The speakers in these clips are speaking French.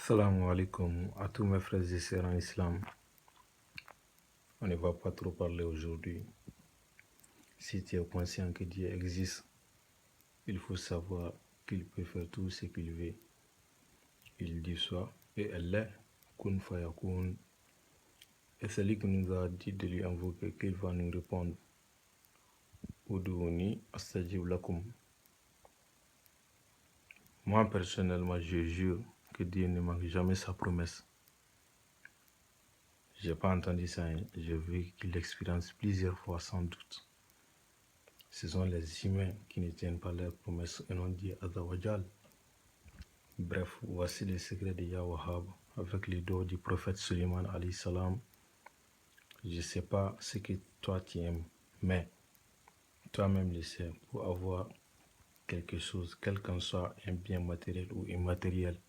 Salam alaikum à tous mes frères et sœurs en islam. On ne va pas trop parler aujourd'hui. Si tu es conscient que Dieu existe, il faut savoir qu'il peut faire tout ce qu'il veut. Il dit soit et elle est, kun fayakun. Et celui qui nous a dit de lui invoquer qu'il va nous répondre. Udouni astajib lakum. Moi personnellement, je jure que Dieu ne manque jamais sa promesse. J'ai pas entendu ça, hein. Je veux qu'il l'expérience plusieurs fois sans doute. Ce sont les humains qui ne tiennent pas leurs promesses et non Dieu Azawajal. Bref, voici les secrets de Yahweh avec les doigts du prophète Suleiman alayhi salam. Je ne sais pas ce que toi tu aimes, mais toi-même le sais, pour avoir quelque chose, quel qu'en soit un bien matériel ou immatériel,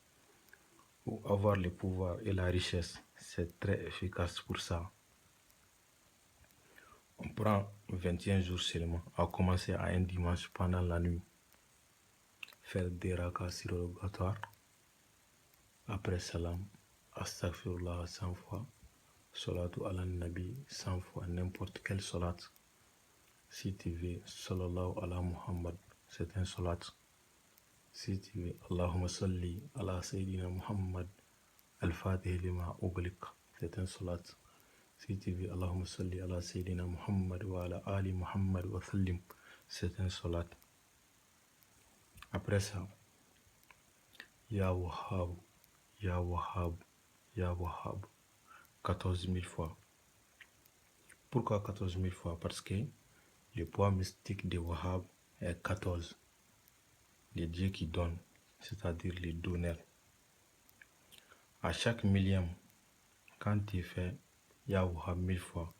ou avoir le pouvoir et la richesse, c'est très efficace pour ça. On prend 21 jours seulement, à commencer à un dimanche pendant la nuit. Faire des rakas surrogatoires. Après salam, astaghfirullah 100 fois, salatu ala nabi 100 fois, n'importe quel salat. Si tu veux, sallallahu ala Muhammad, c'est un salat. Si tu veux, Allahumma salli ala Sayyidina Muhammad, al-Fatih lima ughliq, c'est un salat. Si tu veux, Allahumma salli ala Sayyidina Muhammad wa ala Ali Muhammad wa sallim, c'est un salat. Après ça, Ya Wahhab, Ya Wahhab, Ya Wahhab, 14 000 fois. Pourquoi 14 000 fois? Parce que le poids mystique de Wahhab est 14. Les dieux qui donnent, c'est-à-dire les donneurs. À chaque millième, quand tu fais Ya Wahhab 1000 fois,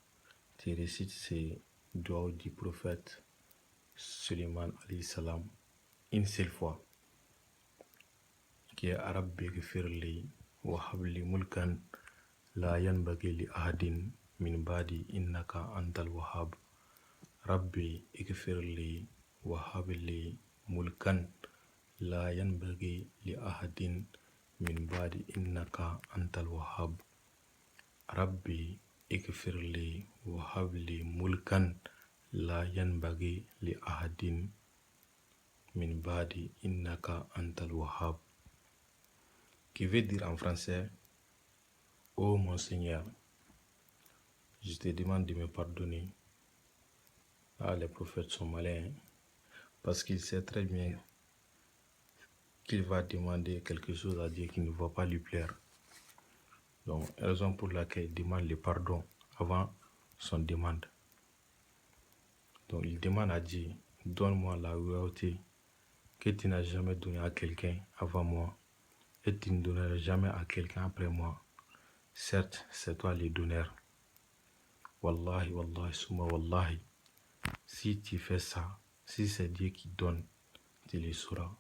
tu récites ces doigts du prophète Suleiman alayhi salam une seule fois. Qui est Rabbi ghfirli Wahhab li mulkan la yanbaghi li ahadin min ba'di innaka antal wahhab. Rabbi ighfirli Wahhab li mulkan la yanbaghi li ahadin min ba'di innaka antal wahhab. Rabbi ighfirli Wahhab li mulkan la yanbaghi li ahadin min ba'di innaka antal wahhab. Qui veut dire en français: ô mon Seigneur, je te demande de me pardonner. Ah, les prophètes sont malins, parce qu'il sait très bien qu'il va demander quelque chose à Dieu qui ne va pas lui plaire. Donc, raison pour laquelle il demande le pardon avant son demande. Donc, il demande à Dieu: donne-moi la royauté que tu n'as jamais donnée à quelqu'un avant moi, et tu ne donneras jamais à quelqu'un après moi. Certes, c'est toi le donneur. Wallahi, wallahi, summa wallahi. Si tu fais ça, si c'est Dieu qui donne, tu le sauras.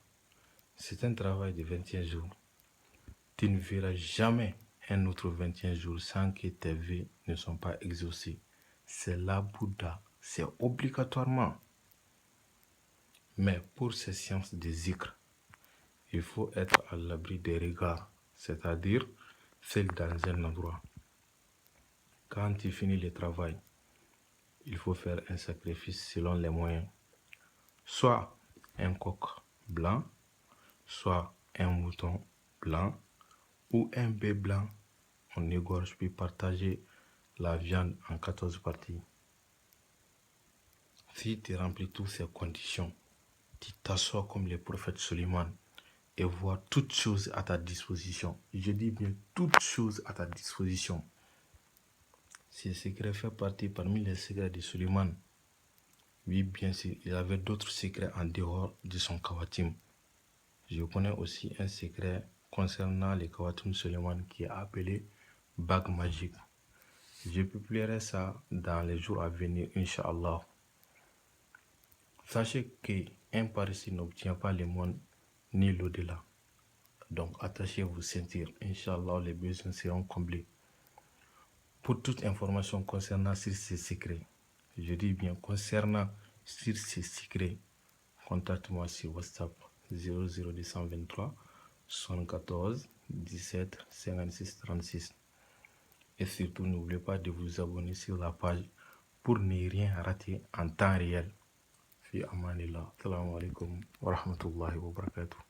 C'est un travail de 21 jours. Tu ne verras jamais un autre 21 jours sans que tes vœux ne soient pas exaucés. C'est la Bouddha, c'est obligatoirement. Mais pour ces sciences de zikr, il faut être à l'abri des regards, c'est-à-dire celle dans un endroit. Quand tu finis le travail, il faut faire un sacrifice selon les moyens. Soit un coq blanc, soit un mouton blanc ou un bœuf blanc. On égorge puis partager la viande en 14 parties. Si tu remplis toutes ces conditions, tu t'assois comme le prophète Suleiman et vois toutes choses à ta disposition. Je dis bien toutes choses à ta disposition. Ces secrets font partie parmi les secrets de Suleiman. Oui, bien sûr, il avait d'autres secrets en dehors de son kawatim. Je connais aussi un secret concernant le kawatim Suleiman qui est appelé bague magique. Je publierai ça dans les jours à venir, Inch'Allah. Sachez qu'un paresseux n'obtient pas le monde ni l'au-delà. Donc attachez vos ceintures. Inch'Allah, les besoins seront comblés. Pour toute information concernant ces secrets, je dis bien concernant ces secrets, contacte-moi sur WhatsApp 00223 74 17 56 36. Et surtout, n'oubliez pas de vous abonner sur la page pour ne rien rater en temps réel. Fi amanillah. Assalamu alaikum wa rahmatullahi wa barakatuh.